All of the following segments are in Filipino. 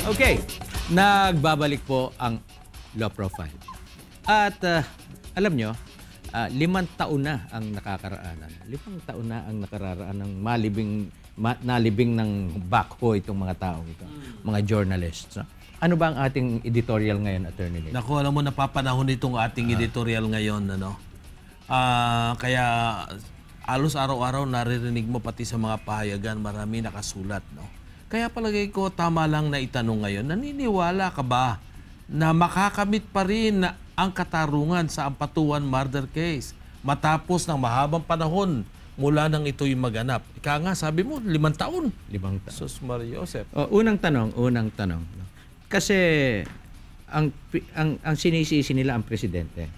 Okay, nagbabalik po ang Law Profile. At alam nyo, 5 taon na ang nakakaraanan. 5 taon na ang nakararaan ng nalibing ng backhoe itong mga taong ito, mga journalists. No? Ano ba ang ating editorial ngayon, Attorney Nick? Naku, alam mo, napapanahon itong ating editorial ngayon. Ano? Kaya alos araw-araw naririnig mo pati sa mga pahayagan, marami nakasulat. No? Kaya palagay ko, tama lang na itanong ngayon, naniniwala ka ba na makakamit pa rin ang katarungan sa Ampatuan murder case matapos ng mahabang panahon mula nang ito'y maganap? Ika nga, sabi mo, 5 taon. 5 taon. Sus Maria Joseph. Unang tanong. Kasi ang sinisisi nila ang presidente.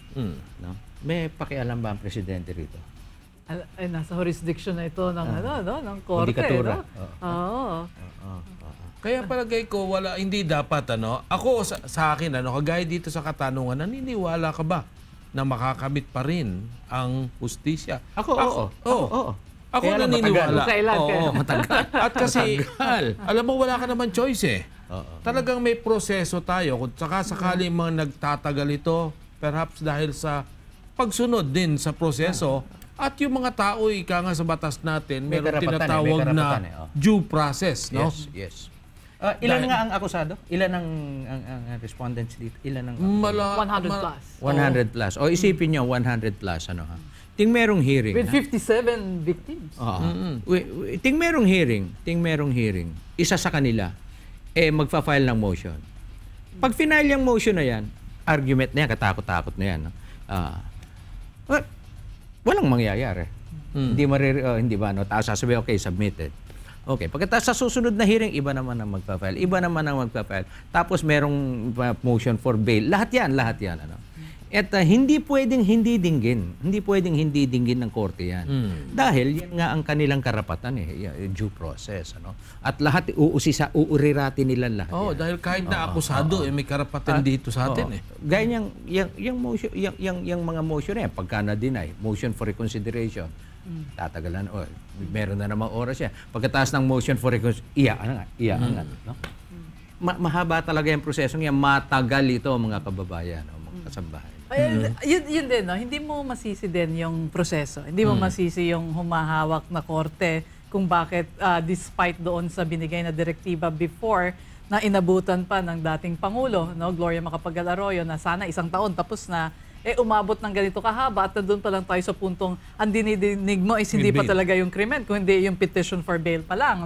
No? May pakialam ba ang presidente rito? Ay, nasa jurisdiction na ito ng ng korte, Judikatura. Oo. Kaya palagay ko, hindi dapat, ako sa akin, kagaya dito sa katanungan, naniniwala ka ba na makakamit pa rin ang hustisya? Oo. Ako naniniwala. Matagal. At kasi, alam mo, wala ka naman choice eh. Talagang may proseso tayo. Kung sakali mga nagtatagal ito, perhaps dahil sa pagsunod din sa proseso, at yung mga tao, ika nga sa batas natin, meron tinatawag na due process. No? Yes. Ilan nga ang akusado? Ilan ang respondents dito? Ilan ang 100 plus. 100 plus. O isipin nyo, 100 plus. Ting merong hearing. With 57 victims. Ting merong hearing. Isa sa kanila, magfa-file ng motion. Pag final yung motion na yan, argument na yan, katakot-takot na yan. Walang mangyayari. Hindi ba? Tapos sasabihin, okay, submitted. Okay, pagkatapos sa susunod na hearing, iba naman ang magpa-file. Tapos merong motion for bail. Lahat yan. At hindi pwedeng hindi dinggin. Hindi pwedeng hindi dinggin ng korte yan. Dahil yan nga ang kanilang karapatan, due process. At lahat, uurirati nila lahat. Dahil kahit na akusado, may karapatan dito sa atin. Gaya yung motion, yung mga motion na yan, pagka na-deny, motion for reconsideration, tatagalan, meron na namang oras yan. Pagkatapos ng motion for reconsideration, iyaangat. Mahaba talaga yung prosesong yan. Matagal ito, mga kababayan, mga kasambahay. Yun din, hindi mo masisi din yung proseso. Hindi mo masisi yung humahawak na korte kung bakit despite doon sa binigay na direktiba before na inabutan pa ng dating Pangulo, Gloria Macapagal Arroyo, na sana 1 taon tapos na, umabot ng ganito kahaba at nandun pa lang tayo sa puntong ang dinidinig mo is hindi pa talaga yung krimen, kundi yung petition for bail pa lang.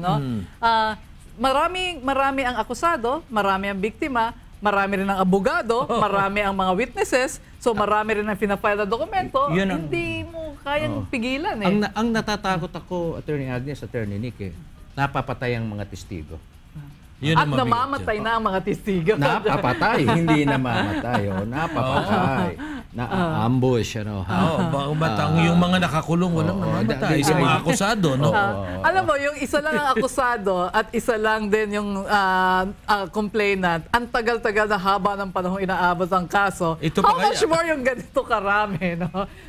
Marami ang akusado, marami ang biktima, marami rin ang abogado, marami ang mga witnesses, so marami rin ang fina-file na dokumento, hindi mo kayang pigilan eh. Ang natatakot ako, Attorney Agnes, Attorney Nick, napapatay ang mga testigo. At namamatay na ang mga testigo. Napapatay, hindi namamatay. Napapatay. Na-ambush. Yung mga nakakulong, walang namamatay. Sa mga akusado, Alam mo, yung isa lang ang akusado at isa lang din yung complainant, ang tagal-tagal na haba ng panahon inaabot ang kaso. How much more yung ganito karami,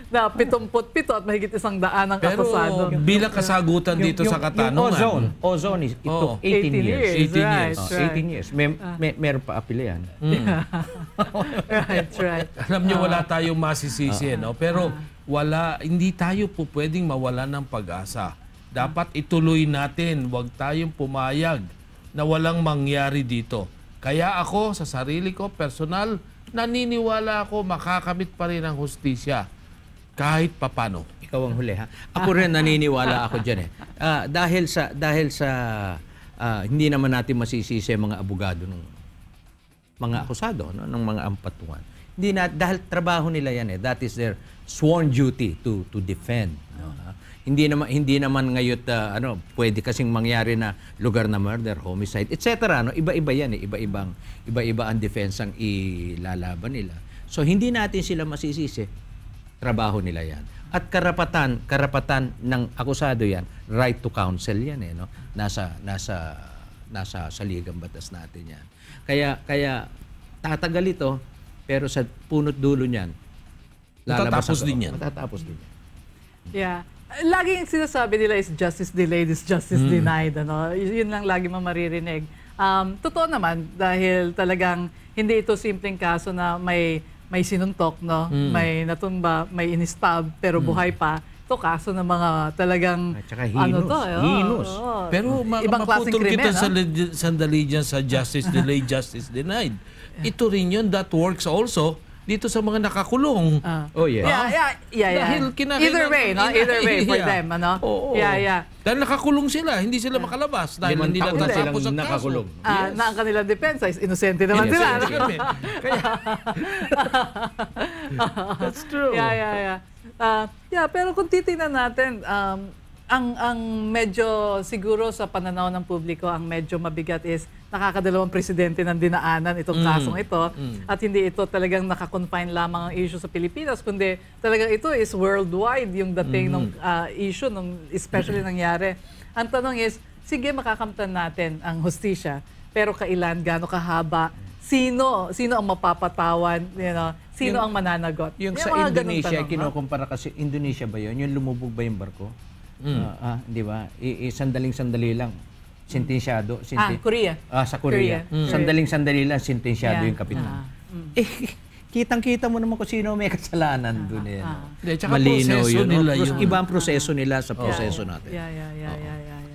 na 77 at mahigit 100 ang akusado. Pero bilang kasagutan dito sa katanungan. Yung ozone, it took 18 years. 18 years. Meron pa apila yan. Right. Alam nyo, wala tayong masisisi. Pero hindi tayo po pwedeng mawala ng pag-asa. Dapat ituloy natin. Huwag tayong pumayag na walang mangyari dito. Kaya ako, sa sarili ko, personal, naniniwala ako makakamit pa rin ang hustisya. Kahit papano. Ikaw ang huli, ha? Ako rin naniniwala ako dyan, dahil sa hindi naman natin masisisi ang mga abogado ng mga akusado, ng mga ampatuan. Dahil trabaho nila yan, that is their sworn duty to defend. Hindi naman ngayon pwede kasing mangyari na lugar na murder, homicide, etc. Iba-iba yan, iba-iba ang defense ang ilalaban nila. So hindi natin sila masisisi. Trabaho nila yan. At karapatan ng akusado yan, right to counsel yan nasa saligang batas natin yan. Kaya tatagal ito, pero sa punot dulo niyan, matatapos din yan. Yeah. Laging sinasabi nila is justice delayed is justice denied. Yun lang lagi mo maririnig. Totoo naman dahil talagang hindi ito simpleng kaso na may sinuntok, no? May natumba, may inistab pero buhay pa. Ito kaso ng mga talagang At saka heinous. Heinous. Pero ibang klaseng maputol krimen, kita sa sandali dyan sa justice delayed, justice denied. Ito rin yun, that works also dito sa mga nakakulong. Oh, yes. Yeah. Dahil kinakailangan- Either way, no? Either way for Yeah. them, ano? Oo. Yeah. Dahil nakakulong sila, hindi sila makalabas dahil hindi Limang lang taon na natapos silang ang kaso. nakakulong. Na ang kanilang depensa is inosente naman sila. Yes, no? Kaya, that's true. Yeah, pero kung titingnan natin, ang medyo siguro sa pananaw ng publiko, ang medyo mabigat is nakakadalawang presidente ng dinaanan itong kasong ito. At hindi ito talagang nakakonfine lamang ang issue sa Pilipinas, kundi talagang ito is worldwide yung dating ng issue, especially nangyari. Ang tanong is, sige makakamtan natin ang hustisya, pero kailan, gaano kahaba, sino ang mapapatawan, sino ang mananagot. Yung sa mga ganung Indonesia, tanong, kinukumpara kasi, Indonesia ba yun? Yung lumubog ba yung barko? Di ba? Sandaling-sandali lang. Sentensyado. Korea. Sa Korea. Korea. Sandaling-sandali lang, sentensyado Yeah. yung kapitan. Kitang-kita mo naman kung sino may kasalanan doon. Hindi, tsaka proseso yun. nila yun. Ibang proseso nila sa proseso natin.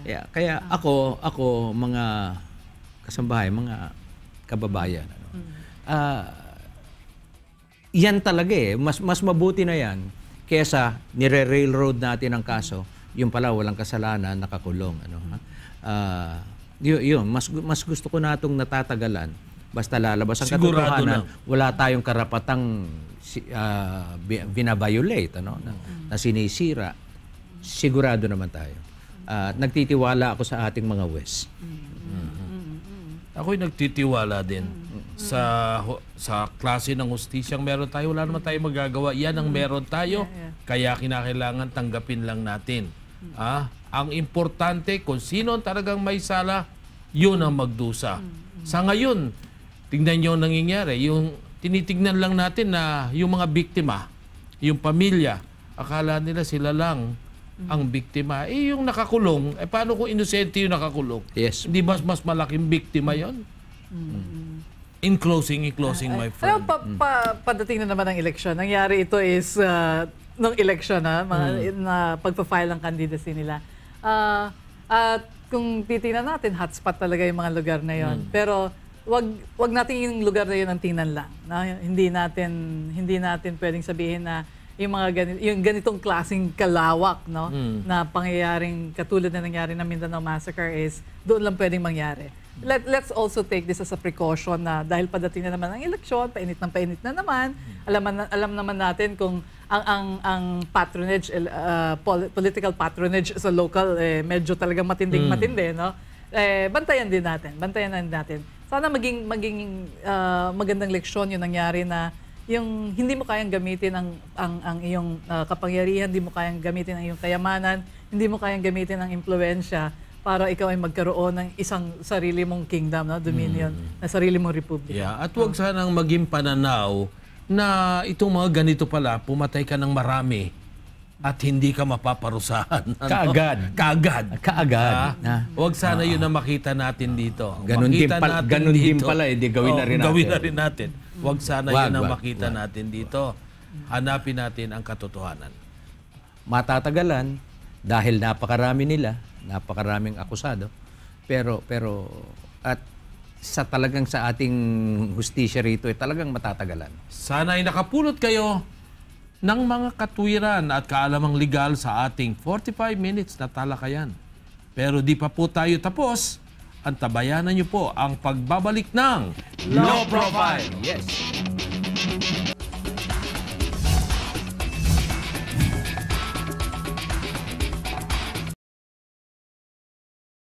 Yeah. Kaya ako, mga kasambahay, mga kababayan, yan talaga mas mabuti na yan kesa nire-railroad natin ang kaso, yung pala walang kasalanan, nakakulong. Yun, mas gusto ko natong natatagalan. Basta lalabas ang Sigurado katotohanan, wala tayong karapatang binabiolate, na sinisira. Sigurado naman tayo. Nagtitiwala ako sa ating mga West. Ako'y nagtitiwala din sa klase ng hustisyang meron tayo. Wala naman tayo magagawa. Yan ang meron tayo. Kaya kinakailangan tanggapin lang natin. Ang importante, kung sino ang talagang may sala, yun ang magdusa. Sa ngayon, tingnan nyo ang nangyayari. Yung tinitignan lang natin na yung mga biktima, yung pamilya, akala nila sila lang ang biktima. Yung nakakulong, paano kung inosente yung nakakulong? Yes. Hindi ba mas malaking biktima yon? In closing, my friend. Padating na naman ang eleksyon. Nangyari ito is nung eleksyon na pagpa-file ng candidacy nila. At kung titingnan natin, hotspot talaga yung mga lugar na yon. Pero wag natin yung lugar na yun ang tingnan lang. Hindi natin pwedeng sabihin na yung ganitong klaseng kalawak, na pangyayaring katulad na nangyari na Mindanao Massacre is doon lang pwedeng mangyari. Let's also take this as a precaution na dahil padating na naman ang eleksyon, painit na naman, alam naman natin kung ang patronage, political patronage sa local, medyo talagang matinding-matindi, no? Bantayan din natin. Sana maging magandang leksyon yung nangyari na yung hindi mo kayang gamitin ang iyong kapangyarihan, hindi mo kayang gamitin ang iyong kayamanan, hindi mo kayang gamitin ang impluwensya para ikaw ay magkaroon ng isang sarili mong kingdom, dominion, na sarili mong republika. Yeah, at huwag sanang maging pananaw na itong mga ganito pala, pumatay ka ng marami at hindi ka mapaparusahan. Kaagad. Huwag sana yun na makita natin dito. Ganun din pala, gawin na rin natin. Gawin na rin natin. Huwag sana yun na makita natin dito. Hanapin natin ang katotohanan. Matatagalan dahil napakaraming akusado. Pero at talagang sa ating hustisya rito talagang matatagalan. Sana ay nakapulot kayo ng mga katwiran at kaalamang legal sa ating 45 minutes na talakayan. Pero di pa po tayo tapos. Antabayanan niyo po ang pagbabalik ng Low Profile! Yes!